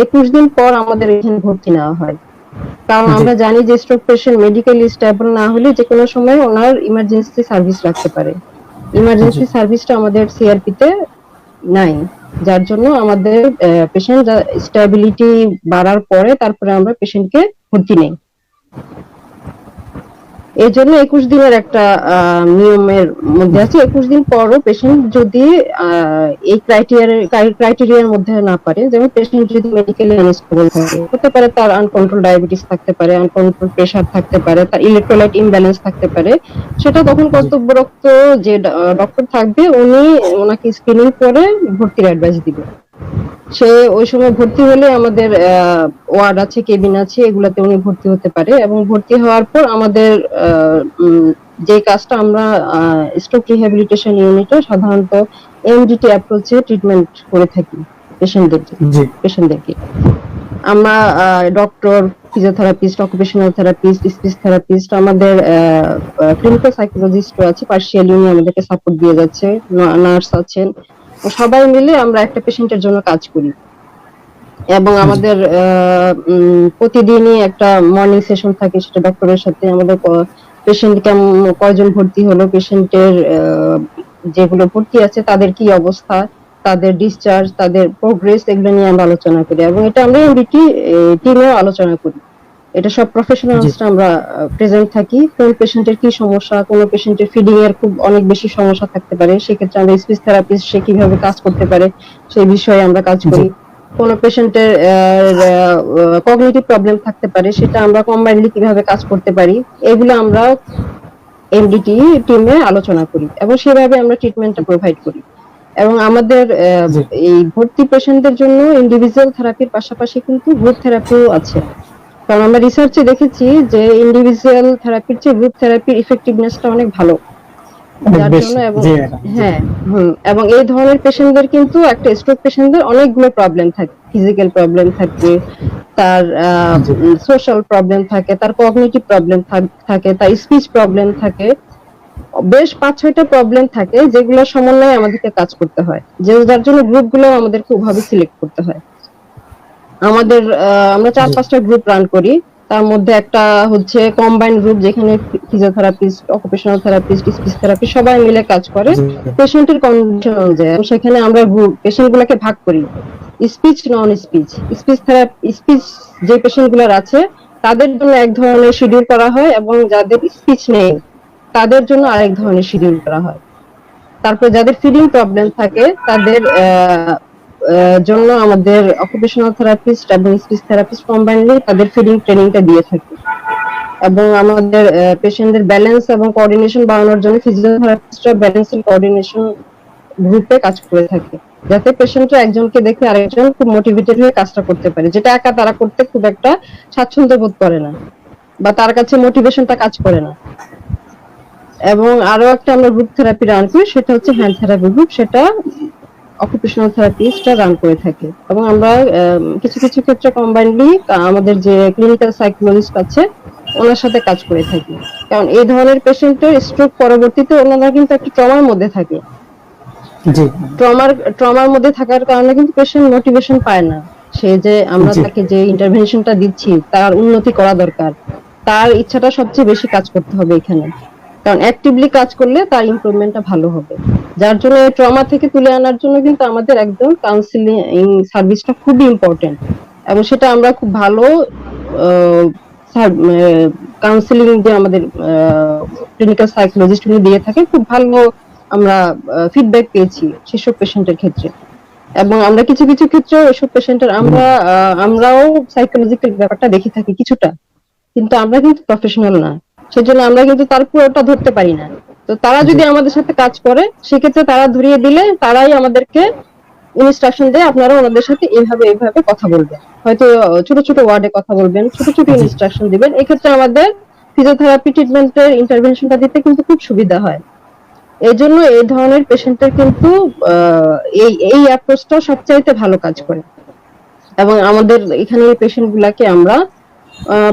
21 দিন পর আমাদের এখানে ভর্তি নেওয়া হয়, কারণ জি আমরা জানি যে স্ট্রোক পেশেন্ট মেডিকেলি স্টেবল না হলে যে কোনো সময় ওনার ইমার্জেন্সি সার্ভিস লাগতে পারে। জি ইমার্জেন্সি সার্ভিসটা আমাদের সিআরপি তে নাই, যার জন্য আমাদের পেশেন্ট স্টেবিলিটি বাড়ার পরে তারপরে আমরা পেশেন্টকে ভর্তি নেই। এই জন্য 21 দিনের একটা নিয়মের মধ্যে আছে। 21 দিন পরও পেশেন্ট যদি এই ক্রাইটেরিয়ার মধ্যে না পারে, যেমন পেশেন্ট যদি মেডিকেলি আনস্টেবল থাকে, হতে পারে তার আনকন্ট্রোল ডায়াবেটিস থাকতে পারে, আনকন্ট্রোল প্রেসার থাকতে পারে, তার ইলেকট্রোলাইট ইমব্যালেন্স থাকতে পারে, সেটা তখন কর্তব্যরত যে ডক্টর থাকবে উনি ওনাকে স্ক্রিনিং করে ভর্তির অ্যাডভাইস দিবে। সে ওই সময় ভর্তি হলে আমাদের ওয়ার্ড আছে, কেবিন আছে, এগুলাতে উনি ভর্তি হতে পারে। এবং ভর্তি হওয়ার পর আমাদের যে কাজটা আমরা স্ট্রোক রিহ্যাবিলিটেশন ইউনিটে সাধারণত এমডিটি অ্যাপ্রোচে ট্রিটমেন্ট করে থাকি জি পেশেন্টদেরকে। আমরা doctor, physiotherapist, occupational therapist, speech therapist, আমাদের ক্লিনিক্যাল সাইকোলজিস্টও আছে, পার্সিয়ালি উনি আমাদেরকে সাপোর্ট দিয়ে যাচ্ছে, নার্স আছেন, সবাই মিলে আমরা একটা পেশেন্টের জন্য কাজ করি। এবং আমাদের প্রতিদিনই একটা মর্নিং সেশন থাকে, সেটা ডক্টরের সাথে আমাদের পেশেন্ট কয়জন ভর্তি হলো, পেশেন্টের যেগুলো ভর্তি আছে তাদের কি অবস্থা, তাদের ডিসচার্জ, তাদের প্রোগ্রেস, এগুলো নিয়ে আমরা আলোচনা করি। এবং এটা আমরা এমডিটি টিমেও আলোচনা করি। এটা সব প্রফেশনালসরা আমরা প্রেজেন্ট থাকি। কোন পেশেন্টের কি সমস্যা, কোন পেশেন্টের ফিডিং এর খুব অনেক বেশি সমস্যা থাকতে পারে, সেক্ষেত্রে আমরা স্পিচ থেরাপিস্ট সে কিভাবে কাজ করতে পারে সেই বিষয়ে আমরা কাজ করি। কোন পেশেন্টের কগনিটিভ প্রবলেম থাকতে পারে, সেটা আমরা কম্বাইনলি কিভাবে কাজ করতে পারি, এগুলো আমরা এমডিটি টিমে আলোচনা করি এবং সেভাবে আমরা ট্রিটমেন্টটা প্রোভাইড করি। এবং আমাদের এই ভর্তি পেশেন্টদের জন্য ইন্ডিভিজুয়াল থেরাপির পাশাপাশি কিন্তু গ্রুপ থেরাপিও আছে। কারণ আমরা রিসার্চে দেখেছি যে ইন্ডিভিজুয়াল থেরাপির চেয়ে গ্রুপ থেরাপির ইফেক্টিভনেসটা অনেক ভালো। যার জন্য এবং এই ধরনের পেশেন্টদের কিন্তু একটা স্ট্রোক পেশেন্টদের অনেকগুলো প্রবলেম থাকে, ফিজিক্যাল প্রবলেম থাকে, তার সোশ্যাল প্রবলেম থাকে, তার কগনিটিভ প্রবলেম থাকে, তার স্পিচ প্রবলেম থাকে, বেশ 5-6টা প্রবলেম থাকে যেগুলো সমন্বয়ে আমাদেরকে কাজ করতে হয়, যার জন্য গ্রুপগুলো আমাদেরকে ওভাবে সিলেক্ট করতে হয়। আমাদের আমরা 4-5টা গ্রুপ রান করি। তার মধ্যে একটা হচ্ছে কম্বাইন্ড গ্রুপ, যেখানে physiotherapist, occupational therapist, speech therapist সবাই মিলে কাজ করে পেশেন্টের কন্ডিশন অনুযায়ী। সেখানে আমরা গ্রুপ পেশেন্টগুলোকে ভাগ করি, স্পিচ, নন স্পিচ। স্পিচ যে পেশেন্টগুলোর আছে তাদের জন্য এক ধরনের শিডিউল করা হয়, এবং যাদের স্পিচ নেই তাদের জন্য আরেক ধরনের শিডিউল করা হয়। তারপর যাদের ফিডিং প্রবলেম থাকে তাদের জন্য আমাদের অকুপেশনাল থেরাপিস্ট এবং স্পিচ থেরাপিস্ট কম্বাইনলি তাদের ফিডিং ট্রেনিংটা দিয়ে থাকি। এবং আমাদের পেশেন্টদের ব্যালেন্স এবং কোঅর্ডিনেশন বাড়ানোর জন্য ফিজিওথেরাপিস্টরা ব্যালেন্স এন্ড কোঅর্ডিনেশন গ্রুপে কাজ করে থাকে, যাতে পেশেন্টরা একজনকে দেখে আরেকজন খুব মোটিভেটেড হয়ে কাজটা করতে পারে, যেটা একা তারা করতে খুব একটা স্বাচ্ছন্দ্য বোধ করে না বা তার কাছে মোটিভেশনটা কাজ করে না। এবং আরো একটা আমরা গ্রুপ থেরাপি রান করি, সেটা হচ্ছে হ্যান্ড থেরাপি গ্রুপ, সেটা অকুপেশনাল থেরাপিস্টরা রান করে থাকে। এবং আমরা কিছু কিছু ক্ষেত্রে কম্বাইনলি আমাদের যে ক্লিনিক্যাল সাইকোলজিস্ট আছে ওনার সাথে কাজ করে থাকি। কারণ এই ধরনের পেশেন্টের স্ট্রোক পরবর্তীতে ওনারা কিন্তু একটা ট্রমার মধ্যে থাকে। ট্রমার মধ্যে থাকার কারণে কিন্তু পেশেন্ট মোটিভেশন পায় না। সে যে আমরা তাকে যে ইন্টারভেনশনটা দিচ্ছি তার উন্নতি করা দরকার, তার ইচ্ছাটা সবচেয়ে বেশি কাজ করতে হবে এখানে, কারণ অ্যাক্টিভলি কাজ করলে তার ইমপ্রুভমেন্টটা ভালো হবে। যার জন্য ট্রমা থেকে তুলে আনার জন্য কিন্তু আমাদের একদম কাউন্সিলিং সার্ভিসটা খুবই ইম্পর্টেন্ট। এবং সেটা আমরা খুব ভালো কাউন্সিলিং যে আমাদের ক্লিনিক্যাল সাইকোলজিস্ট উনি দিয়ে থাকে, খুব ভালো আমরা ফিডব্যাক পেয়েছি সেসব পেশেন্টের ক্ষেত্রে। এবং আমরা কিছু কিছু ক্ষেত্রে এসব পেশেন্টের আমরাও সাইকোলজিক্যাল ব্যাপারটা দেখে থাকি কিছুটা, কিন্তু আমরা কিন্তু প্রফেশনাল না, সেজন্য আমরা কিন্তু তার পুরোটা ধরতে পারি না। তো তারা যদি আমাদের সাথে কাজ করে সেক্ষেত্রে তারা ধরিয়ে দিলে তারাই আমাদেরকে ইনস্ট্রাকশন দেয়, আপনারা ওনাদের সাথে এইভাবে এইভাবে কথা বলবেন, হয়তো ছোট ছোট ওয়ার্ডে কথা বলবেন, ছোট ছোট ইনস্ট্রাকশন দিবেন। এক্ষেত্রে আমাদের ফিজিওথেরাপি ট্রিটমেন্টের ইন্টারভেনশনটা দিতে কিন্তু খুব সুবিধা হয়। এই জন্য এই ধরনের পেশেন্টের কিন্তু এই অ্যাপ্রোচটা সবচাইতে ভালো কাজ করে। এবং আমাদের এখানে পেশেন্ট গুলাকে আমরা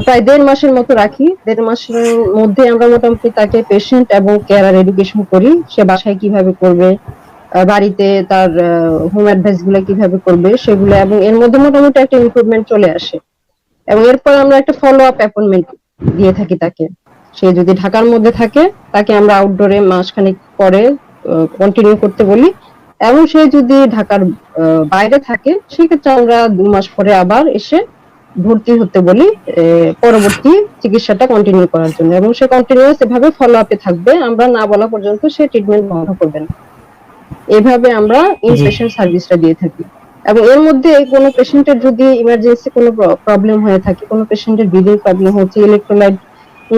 প্রায় 1.5 মাসের মতো রাখি। 1.5 মাসের মধ্যে আমরা মোটামুটি তাকে পেশেন্ট এবং কেয়ারার এডুকেশন করি, সে বাসায় কিভাবে করবে, বাড়িতে তার হোম অ্যাডভাইস গুলো কিভাবে করবে সেগুলো, এবং এর মধ্যে মোটামুটি একটা ইমপ্রুভমেন্ট চলে আসে। এবং এরপর আমরা একটা ফলো আপ অ্যাপয়েন্টমেন্ট দিয়ে থাকি তাকে। সে যদি ঢাকার মধ্যে থাকে তাকে আমরা আউটডোরে মাসখানেক পরে কন্টিনিউ করতে বলি, এবং সে যদি ঢাকার বাইরে থাকে সেক্ষেত্রে আমরা 2 মাস পরে আবার এসে ভর্তি হতে বলি পরবর্তী চিকিৎসাটা কন্টিনিউ করার জন্য, এবং সে কন্টিনিউয়াস এভাবে ফলো আপে থাকবে, আমরা না বলা পর্যন্ত সে ট্রিটমেন্ট বন্ধ করবে না। এভাবে আমরা ইনপেশেন্ট সার্ভিসটা দিয়ে থাকি। এবং এর মধ্যে কোনো পেশেন্টের যদি ইমার্জেন্সি কোনো প্রবলেম হয়ে থাকে, কোনো পেশেন্টের ব্রিদিং প্রবলেম হচ্ছে, ইলেকট্রোলাইট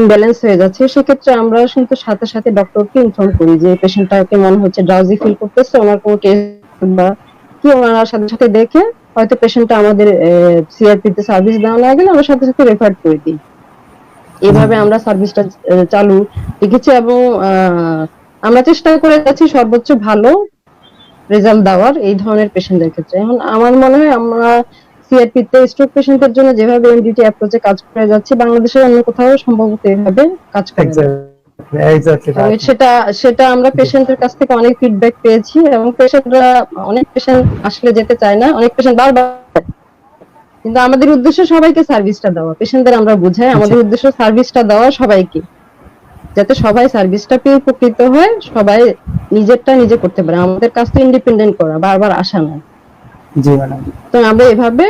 ইমব্যালেন্স হয়ে যাচ্ছে, সেক্ষেত্রে আমরা কিন্তু সাথে সাথে ডক্টরকে ইনফর্ম করি যে পেশেন্টটাকে মনে হচ্ছে ড্রাউজি ফিল করতেছে, ওনার কোনো টেস্ট বা কি ওনার সাথে সাথে দেখে হয়তো পেশেন্টটা আমাদের সিআরপি তে সার্ভিস দেওয়া না গেলে আমরা সাথে সাথে রেফার করে দিই। এইভাবে আমরা সার্ভিসটা চালু রেখেছি, এবং আমরা চেষ্টা করে যাচ্ছি সর্বোচ্চ ভালো রেজাল্ট দেওয়ার এই ধরনের পেশেন্টদের ক্ষেত্রে। এখন আমার মনে হয় আমরা সিআরপি তে স্ট্রোক পেশেন্টদের জন্য যেভাবে এমডিটি অ্যাপ্রোচে কাজ করে যাচ্ছি, বাংলাদেশের অন্য কোথাও সম্ভবত এভাবে কাজ করে না। সেটা আমরা পেশেন্টের কাছ থেকে অনেক ফিডব্যাক পেয়েছি, এবং পেশেন্টরা, অনেক পেশেন্ট আসলে যেতে চায় না, অনেক পেশেন্ট বারবার, কিন্তু আমাদের উদ্দেশ্য সবাইকে সার্ভিসটা দেওয়া। পেশেন্টদের আমরা বুঝাই আমাদের উদ্দেশ্য সার্ভিসটা দেওয়া সবাইকে, যাতে সবাই সার্ভিসটা পেয়ে উপকৃত হয়, সবাই নিজেরটা নিজে করতে পারে। আমাদের কাজ তো ইন্ডিপেন্ডেন্ট করা, বারবার আসা না। জি ম্যাডাম। তো আমরা এভাবে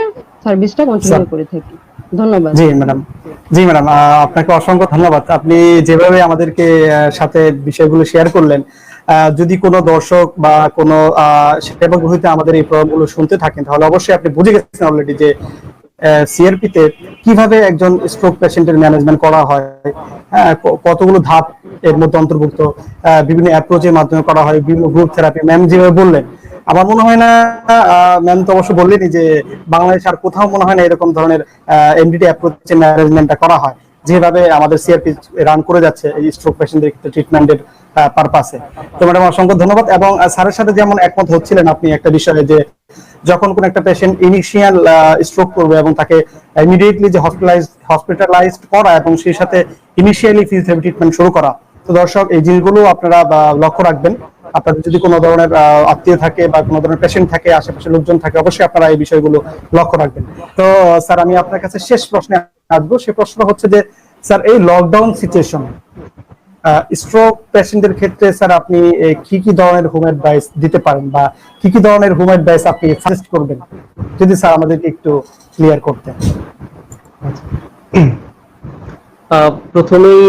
সার্ভিসটা কন্টিনিউ করে থাকি। ধন্যবাদ। জি ম্যাডাম। জি ম্যাডাম, আপনাকে অসংখ্য ধন্যবাদ। আপনি যেভাবে আমাদেরকে সাথে বিষয়গুলো শেয়ার করলেন, যদি কোনো দর্শক বা কোনো সেবা গ্রহীতা আমাদের এই প্রোগ্রামগুলো শুনতে থাকেন, তাহলে অবশ্যই আপনি বুঝে গেছেন অলরেডি যে সিআরপি তে কিভাবে একজন স্ট্রোক পেশেন্টের ম্যানেজমেন্ট করা হয়, কতগুলো ধাপ এর মধ্যে অন্তর্ভুক্ত, বিভিন্ন অ্যাপ্রোচের মাধ্যমে করা হয়, বিভিন্ন গ্রুপ থেরাপি ম্যাম যেভাবে বললেন। আমার মনে হয় না, ম্যাম তো অবশ্য বললেনই যে বাংলাদেশ আর কোথাও মনে হয় না এরকম ধরনের এমডিটি অ্যাপ্রোচের ম্যানেজমেন্টটা করা হয়, যেভাবে আমাদের সিআরপি রান করে যাচ্ছে এই স্ট্রোক পেশেন্টদের ট্রিটমেন্টের পারপাসে। তো ম্যাডাম অসংখ্য ধন্যবাদ। এবং স্যারের সাথে যেমন একমত হচ্ছিলেন আপনি একটা বিষয়ে, যে যখন কোন একটা পেশেন্ট ইনিশিয়াল স্ট্রোক করবে এবং তাকে ইমিডিয়েটলি যে হসপিটালাইজড করা এবং সেই সাথে ইনিশিয়ালি ফিজিওথেরাপি ট্রিটমেন্ট শুরু করা। তো দর্শক, এই জিনিসগুলো আপনারা লক্ষ্য রাখবেন। আপনাদের যদি কোনো ধরনের আত্মীয় থাকে বা কোনো ধরনের পেশেন্ট থাকে, আশেপাশে লোকজন থাকে, অবশ্যই আপনারা এই বিষয়গুলো লক্ষ্য রাখবেন। তো স্যার, আমি আপনার কাছে শেষ প্রশ্নে আসবো। সে প্রশ্ন হচ্ছে যে স্যার, এই লকডাউন সিচুয়েশন স্ট্রোক পেশেন্টদের ক্ষেত্রে স্যার আপনি কি কি ধরনের হোম অ্যাডভাইস দিতে পারেন, বা কি কি ধরনের হোম অ্যাডভাইস আপনি সাজেস্ট করবেন, যদি স্যার আমাদেরকে একটু ক্লিয়ার করতেন। প্রথমেই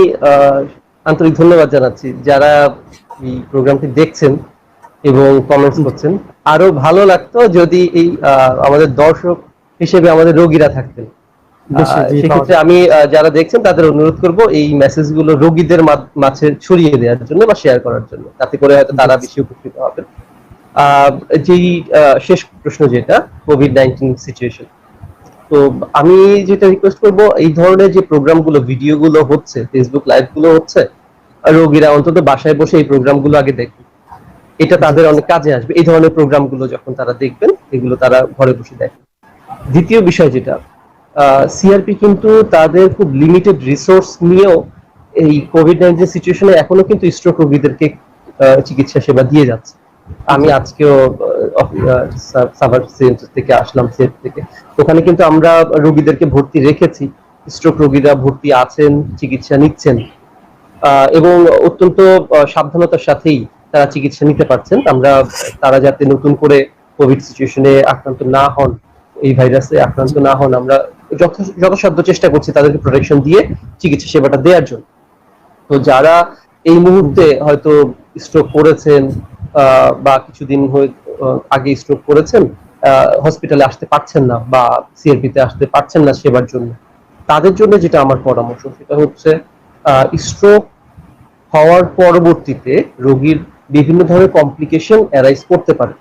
আন্তরিক ধন্যবাদ জানাচ্ছি যারা এই প্রোগ্রামটি দেখছেন এবং কমেন্টস করছেন। আরো ভালো লাগতো যদি এই আমাদের দর্শক হিসেবে আমাদের রোগীরা থাকতেন। সেক্ষেত্রে আমি যারা দেখছেন তাদের অনুরোধ করব এই মেসেজগুলো রোগীদের মাঝে ছড়িয়ে দেওয়ার জন্য বা শেয়ার করার জন্য, তাতে করে হয়তো তারা বেশি উপকৃত হবেন। যেই শেষ প্রশ্ন, যেটা কোভিড-19 সিচুয়েশন, তো আমি যেটা রিকোয়েস্ট করব, এই ধরনের যে প্রোগ্রামগুলো, ভিডিওগুলো হচ্ছে, ফেসবুক লাইভ গুলো হচ্ছে, রোগীরা অন্তত বাসায় বসে এই প্রোগ্রামগুলো আগে দেখবেন। এটা তাদের অনেক কাজে আসবে। এই ধরনের প্রোগ্রামগুলো যখন তারা দেখবেন, এগুলো তারা ঘরে বসে দেখেন। দ্বিতীয় বিষয় যেটা, সিআরপি কিন্তু তাদের খুব লিমিটেড রিসোর্স নিয়েও এই কোভিড-19 সিচুয়েশনে এখনো কিন্তু স্ট্রোক রোগীদেরকে চিকিৎসা সেবা দিয়ে যাচ্ছে। আমি আজকেও সাভার সেন্টার থেকে আসলাম, সেট থেকে, ওখানে কিন্তু আমরা রোগীদেরকে ভর্তি রেখেছি। স্ট্রোক রোগীরা ভর্তি আছেন, চিকিৎসা নিচ্ছেন, এবং অত্যন্ত সাবধানতার সাথেই তারা চিকিৎসা নিতে পারছেন। আমরা তারা যাতে নতুন করে কোভিড সিচুয়েশনে আক্রান্ত না হন, এই ভাইরাসে আক্রান্ত না হন, আমরা যথাসাধ্য চেষ্টা করছি তাদেরকে প্রোটেকশন দিয়ে চিকিৎসা সেবাটা দেওয়ার জন্য। তো যারা এই মুহূর্তে হয়তো স্ট্রোক করেছেন বা কিছুদিন আগে স্ট্রোক করেছেন, হসপিটালে আসতে পারছেন না বা সিআরপি তে আসতে পারছেন না সেবার জন্য, তাদের জন্য যেটা আমার পরামর্শ, সেটা হচ্ছে স্ট্রোক হওয়ার পরবর্তীতে রোগীর বিভিন্ন ধরনের কমপ্লিকেশন অ্যারাইজ করতে পারে।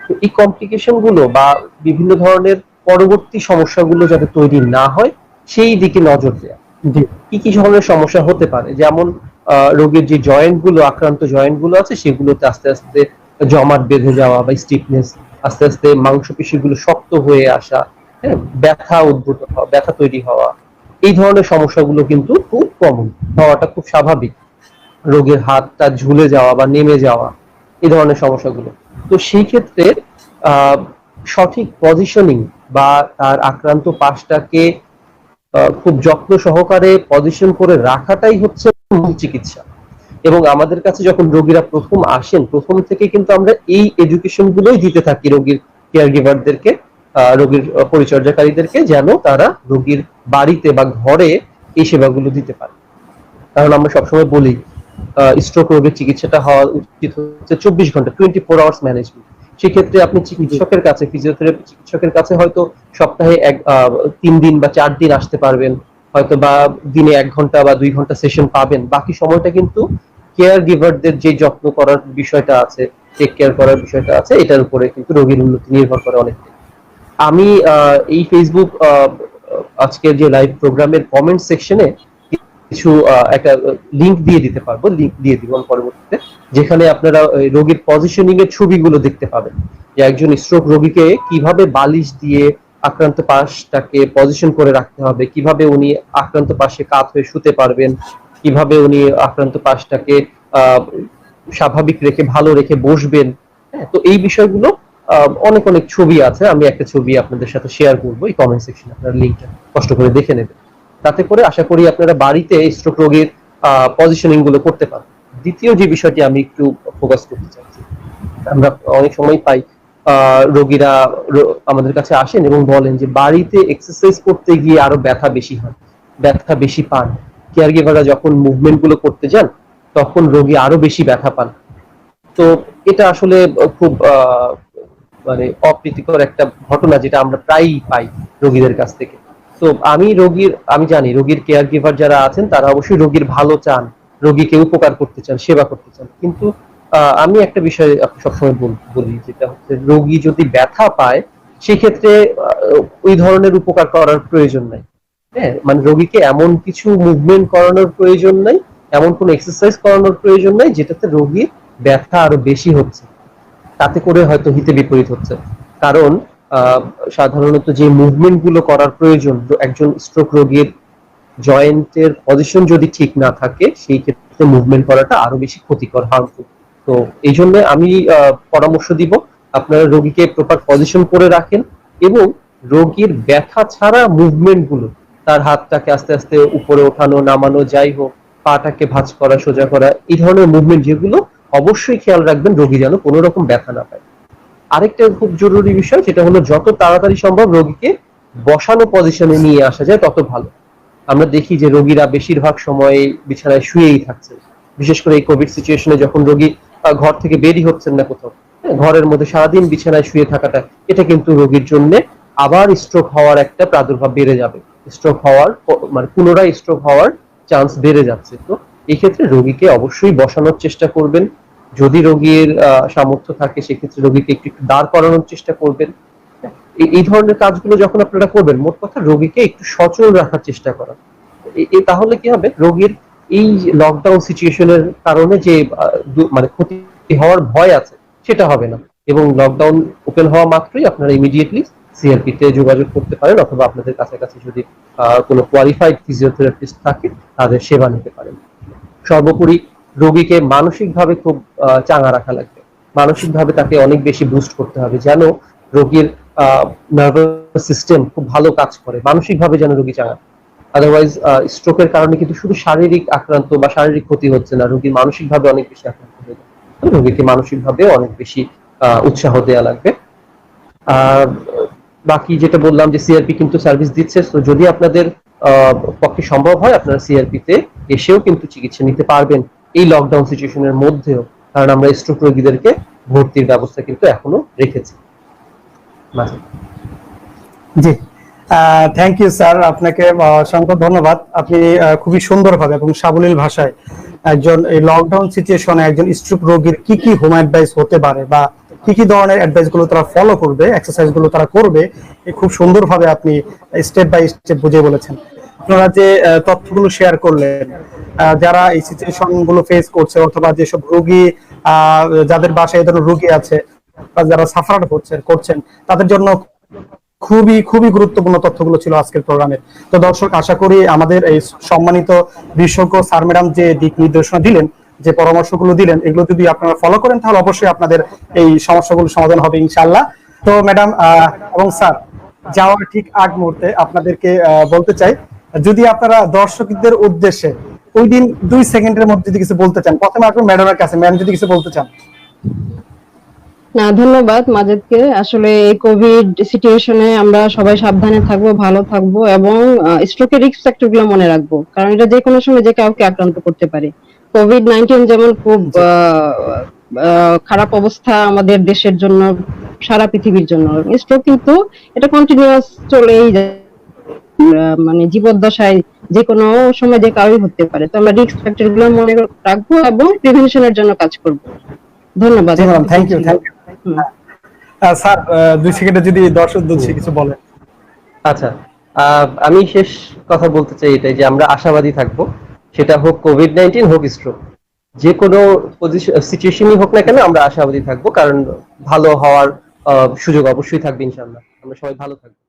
তো এই কমপ্লিকেশন গুলো বা বিভিন্ন ধরনের পরবর্তী সমস্যাগুলো যাতে তৈরি না হয়, সেই দিকে নজর দেওয়া। কি কি ধরনের সমস্যা হতে পারে, যেমন রোগীর যে জয়েন্ট গুলো, আক্রান্ত জয়েন্ট গুলো আছে, সেগুলোতে আস্তে আস্তে জমাট বেঁধে যাওয়া বা স্টিফনেস, আস্তে আস্তে মাংসপেশিগুলো শক্ত হয়ে আসা, হ্যাঁ, ব্যথা উদ্ভূত হওয়া, ব্যথা তৈরি হওয়া, এই ধরনের সমস্যাগুলো কিন্তু খুব কমন হওয়াটা খুব স্বাভাবিক। রোগীর হাতটা ঝুলে যাওয়া বা নেমে যাওয়া, এই ধরনের সমস্যাগুলো। তো সেই ক্ষেত্রে আহ সঠিক পজিশনিং বা তার আক্রান্ত পাশটাকে খুব যত্ন সহকারে পজিশন করে রাখাটাই হচ্ছে মূল চিকিৎসা। এবং আমাদের কাছে যখন রোগীরা প্রথম আসেন, প্রথম থেকে কিন্তু আমরা এই এডুকেশন গুলোই দিতে থাকি রোগীর কেয়ার গিভারদেরকে, রোগীর পরিচর্যাকারীদেরকে, যেন তারা রোগীর বাড়িতে বা ঘরে এই সেবাগুলো দিতে পারে। কারণ আমরা সবসময় বলি স্ট্রোক রোগের চিকিৎসাটা হওয়া উচিত হচ্ছে 24 ঘন্টা, 24 আওয়ার্স ম্যানেজমেন্ট। সেক্ষেত্রে আপনি চিকিৎসকের কাছে, ফিজিওথেরাপি চিকিৎসকের কাছে হয়তো সপ্তাহে 3 দিন বা 4 দিন আসতে পারবেন, হয়তো বা দিনে 1 ঘন্টা বা 2 ঘন্টা সেশন পাবেন। বাকি সময়টা কিন্তু কেয়ার গিভারদের যে যত্ন করার বিষয়টা আছে, টেক কেয়ার করার বিষয়টা আছে, এটার উপরে কিন্তু রোগীর উন্নতি নির্ভর করে অনেকটাই। আমি এই ফেসবুক আজকের যে লাইভ প্রোগ্রামের কমেন্ট সেকশনে কিছু একটা লিংক দিয়ে দিতে পারবো, লিংক দিয়ে দিব পরবর্তীতে, যেখানে আপনারা রোগীর পজিশনিং এর ছবিগুলো দেখতে পাবেন, যে একজন স্ট্রোক রোগীকে কিভাবে বালিশ দিয়ে আক্রান্ত পাশটাকে পজিশন করে রাখতে হবে, কিভাবে উনি আক্রান্ত পাশে কাত হয়ে শুতে পারবেন, কিভাবে উনি আক্রান্ত পাশটাকে স্বাভাবিক রেখে ভালো রেখে বসবেন। হ্যাঁ, তো এই বিষয়গুলো অনেক অনেক ছবি আছে, আমি একটা ছবি আপনাদের সাথে শেয়ার করবো এই কমেন্ট সেকশনে, আপনারা লিংকটা কষ্ট করে দেখে নেবেন। তাতে করে আশা করি আপনারা বাড়িতে স্ট্রোক রোগীর পজিশনিং গুলো করতে পারবেন। দ্বিতীয় যে বিষয়টি আমি একটু ফোকাস করতে চাচ্ছি, আমরা অনেক সময় পাই রোগীরা আমাদের কাছে আসেন এবং বলেন যে বাড়িতে এক্সারসাইজ করতে গিয়ে আরো ব্যথা বেশি হয়, ব্যথা বেশি পান। কেয়ার গিভাররা যখন মুভমেন্ট গুলো করতে যান তখন রোগী আরো বেশি ব্যথা পান। তো এটা আসলে খুব মানে অপ্রীতিকর একটা ঘটনা, যেটা আমরা প্রায়ই পাই রোগীদের কাছ থেকে। তো আমি জানি রোগীর কেয়ার গিভার যারা আছেন তারা অবশ্যই রোগীর ভালো চান, রোগীকে উপকার করতে চান, সেবা করতে চান। কিন্তু আমি একটা বিষয় সবসময় বলি, যেটা হচ্ছে রোগী যদি ব্যথা পায় সেক্ষেত্রে ওই ধরনের উপকার করার প্রয়োজন নাই। হ্যাঁ, মানে রোগীকে এমন কিছু মুভমেন্ট করানোর প্রয়োজন নাই, এমন কোনো এক্সারসাইজ করানোর প্রয়োজন নাই যেটাতে রোগীর ব্যথা আরো বেশি হচ্ছে, তাতে করে হয়তো হিতে বিপরীত হচ্ছে। কারণ সাধারণত যে মুভমেন্ট গুলো করার প্রয়োজন একজন স্ট্রোক রোগীর, জয়েন্টের পজিশন যদি ঠিক না থাকে সেই ক্ষেত্রে মুভমেন্ট করাটা আরো বেশি ক্ষতিকর, হার্মফুল। তো এই জন্য আমি পরামর্শ দিব আপনারা রোগীকে প্রপার পজিশন করে রাখেন, এবং রোগীর ব্যথা ছাড়া মুভমেন্ট গুলো, তার হাতটাকে আস্তে আস্তে উপরে ওঠানো নামানো, যাই হোক, পাটাকে ভাঁজ করা সোজা করা, এই ধরনের মুভমেন্ট যেগুলো, অবশ্যই খেয়াল রাখবেন রোগী যেন কোনো রকম ব্যথা না পায়। আরেকটা খুব জরুরি বিষয়, সেটা হলো যত তাড়াতাড়ি সম্ভব রোগীকে বসানো পজিশনে নিয়ে আসা যায় তত ভালো। আমরা দেখি যে রোগীরা বেশিরভাগ সময় বিছানায় শুয়েই থাকছে, বিশেষ করে এই কোভিড সিচুয়েশনে যখন রোগী ঘর থেকে বেরই হচ্ছেন না কোথাও, ঘরের মধ্যে সারাদিন বিছানায় শুয়ে থাকাটা, এটা কিন্তু রোগীর জন্য আবার স্ট্রোক হওয়ার একটা প্রাদুর্ভাব বেড়ে যাবে, স্ট্রোক হওয়ার মানে পুনরায় স্ট্রোক হওয়ার চান্স বেড়ে যাচ্ছে। তো এই ক্ষেত্রে রোগীকে অবশ্যই বসানোর চেষ্টা করবেন। যদি রোগীর সামর্থ্য থাকে সেক্ষেত্রে রোগীকে একটু একটু দাঁড় করানোর চেষ্টা করবেন। এই ধরনের কাজগুলো যখন আপনারা করবেন, মোট কথা রোগীকে একটু সচল রাখার চেষ্টা করা, তাহলে কি হবে, রোগীর এই লকডাউন সিচুয়েশনের কারণে যে মানে ক্ষতি হওয়ার ভয় আছে সেটা হবে না। এবং লকডাউন ওপেন হওয়া মাত্রই আপনারা ইমিডিয়েটলি সিআরপি তে যোগাযোগ করতে পারেন, অথবা আপনাদের কাছাকাছি যদি কোনো কোয়ালিফাইড ফিজিওথেরাপিস্ট থাকে তাদের সেবা নিতে পারেন। সর্বোপরি রোগীকে মানসিকভাবে খুব চাঙ্গা রাখা লাগবে, মানসিকভাবে তাকে অনেক বেশি বুস্ট করতে হবে, যেন রোগীর নার্ভাস সিস্টেম খুব ভালো কাজ করে, মানসিকভাবে যেন রোগী চাঙ্গা। আদারওয়াইজ স্ট্রোকের কারণে কিন্তু শুধু শারীরিক আক্রান্ত বা শারীরিক ক্ষতি হচ্ছে না, রোগীর মানসিকভাবে অনেক বেশি আক্রান্ত হয়ে যায়। রোগীকে মানসিকভাবে অনেক বেশি উৎসাহ দেওয়া লাগবে। আর বাকি যেটা বললাম যে সিআরপি কিন্তু সার্ভিস দিচ্ছে, তো যদি আপনাদের পক্ষে সম্ভব হয় আপনারা সিআরপি তে এসেও কিন্তু চিকিৎসা নিতে পারবেন এই লকডাউন সিচুয়েশনের মধ্যেও, কারণ আমরা স্ট্রোক রোগীদেরকে ভর্তির ব্যবস্থা কিন্তু এখনো রেখেছি। জি, থ্যাংক ইউ স্যার, আপনাকে অসংখ্য ধন্যবাদ। আপনি খুবই সুন্দরভাবে এবং সাবলীল ভাষায় একজন এই লকডাউন সিচুয়েশনে একজন স্ট্রোক রোগীর কি কি হোম অ্যাডভাইস হতে পারে বা কি কি ধরনের অ্যাডভাইস গুলো তারা ফলো করবে, এক্সারসাইজ গুলো তারা করবে, খুব সুন্দরভাবে আপনি স্টেপ বাই স্টেপ বুঝিয়ে বলেছেন। আপনারা যে তথ্যগুলো শেয়ার করলেন, যারা এই সিচুয়েশন গুলো ফেস করছে, অথবা যেসব রোগী যাদের বাসায় এই ধরনের রোগী আছে বা যারা সাফার করছেন তাদের জন্য খুবই খুবই গুরুত্বপূর্ণ তথ্যগুলো ছিল আজকের প্রোগ্রামে। তো দর্শক, আশা করি আমাদের এই সম্মানিত বিশেষজ্ঞ স্যার ম্যাডাম যে দিক নির্দেশনা দিলেন, যে পরামর্শগুলো দিলেন, এগুলো যদি আপনারা ফলো করেন তাহলে অবশ্যই আপনাদের এই সমস্যাগুলো সমাধান হবে ইনশাআল্লাহ। তো ম্যাডাম এবং স্যার, যাওয়ার ঠিক আগ মুহূর্তে আপনাদেরকে বলতে চাই, যদি আপনারা দর্শকদের উদ্দেশ্যে ওই দিন 2 সেকেন্ডের মধ্যে যদি কিছু বলতে চান, প্রথমে আসবেন ম্যাডামের কাছে, ম্যাডাম যদি কিছু বলতে চান। না, ধন্যবাদ মাজেদকে। আসলে এই কোভিড সিচুয়েশনে আমরা সবাই সাবধানে থাকবো, ভালো থাকবো এবং স্ট্রোকের রিস্ক ফ্যাক্টর গুলো মনে রাখবো, কারণ এটা যে কোনো সময় যে কাউকে আক্রান্ত করতে পারে। কোভিড-19 যেমন খুব খারাপ অবস্থা আমাদের দেশের জন্য, সারা পৃথিবীর জন্য, স্ট্রোক কিন্তু এটা কন্টিনিউয়াস চলেই যায়, মানে জীবদ্দশায় যে কোনো সময় যে কারোই হতে পারে। তো আমরা রিস্ক ফ্যাক্টর গুলো মনে রাখবো এবং প্রিভেনশনের জন্য কাজ করব। ধন্যবাদ। জি ম্যাডাম, থ্যাংক ইউ। স্যার 2 সেকেন্ডে যদি দর্শক উদ্দেশ্যে কিছু বলেন। আচ্ছা, আমি শেষ কথা বলতে চাই এটাই যে আমরা আশাবাদী থাকবো, সেটা হোক কোভিড-19 হোক স্ট্রোক, যে কোনো সিচুয়েশনই হোক না কেন আমরা আশাবাদী থাকবো, কারণ ভালো হওয়ার সুযোগ অবশ্যই থাকবে ইনশাআল্লাহ। আমরা সবাই ভালো থাকবো।